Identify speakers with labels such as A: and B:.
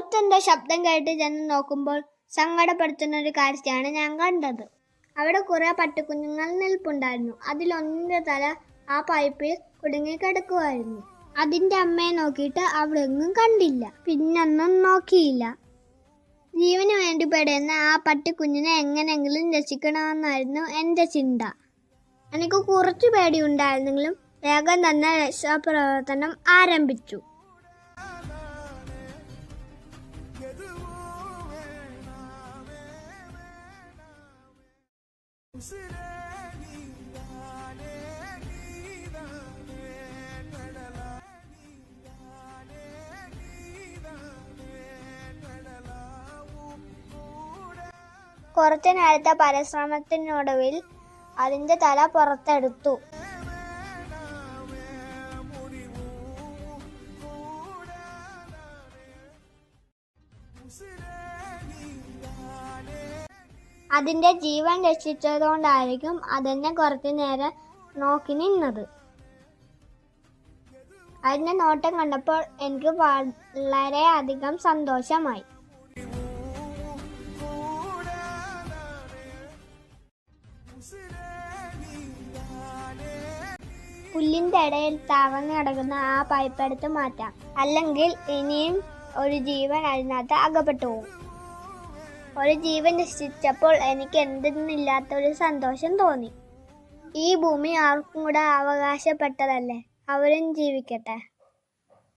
A: പോത്തിന്റെ ശബ്ദം കേട്ട് ചെന്ന് നോക്കുമ്പോൾ സങ്കടപ്പെടുത്തുന്ന ഒരു കാഴ്ചയാണ് ഞാൻ കണ്ടത്. അവിടെ കുറെ പട്ടിക്കുഞ്ഞുങ്ങൾ നിൽപ്പുണ്ടായിരുന്നു. അതിലൊന്നിന്റെ തല ആ പൈപ്പിൽ കുടുങ്ങിക്കിടക്കുമായിരുന്നു. അതിന്റെ അമ്മയെ നോക്കിയിട്ട് അവിടെ ഒന്നും കണ്ടില്ല. പിന്നൊന്നും നോക്കിയില്ല. ജീവന് വേണ്ടി പെടുന്ന ആ പട്ടിക്കുഞ്ഞിനെ എങ്ങനെയെങ്കിലും രക്ഷിക്കണമെന്നായിരുന്നു എൻ്റെ ചിന്ത. എനിക്ക് കുറച്ചു പേടിയുണ്ടായിരുന്നെങ്കിലും വേഗം തന്നെ രക്ഷാപ്രവർത്തനം ആരംഭിച്ചു. കുറച്ചു നേരത്തെ പരിശ്രമത്തിനൊടുവിൽ അതിന്റെ തല പുറത്തെടുത്തു. അതിന്റെ ജീവൻ രക്ഷിച്ചതുകൊണ്ടായിരിക്കും അതെന്നെ കുറച്ചു നേരം നോക്കി നിന്നത്. അതിന്റെ നോട്ടം കണ്ടപ്പോൾ എനിക്ക് വളരെയധികം സന്തോഷമായി. പുല്ലിന്റെ ഇടയിൽ തറഞ്ഞു കിടക്കുന്ന ആ പൈപ്പ് എടുത്ത് മാറ്റാം, അല്ലെങ്കിൽ ഇനിയും ഒരു ജീവൻ അതിനകത്ത് അകപ്പെട്ടു പോകും. ഒരു ജീവൻ രക്ഷിച്ചപ്പോൾ എനിക്ക് എന്തെന്നില്ലാത്തൊരു സന്തോഷം തോന്നി. ഈ ഭൂമി ആർക്കും കൂടെ അവകാശപ്പെട്ടതല്ലേ, അവരും ജീവിക്കട്ടെ.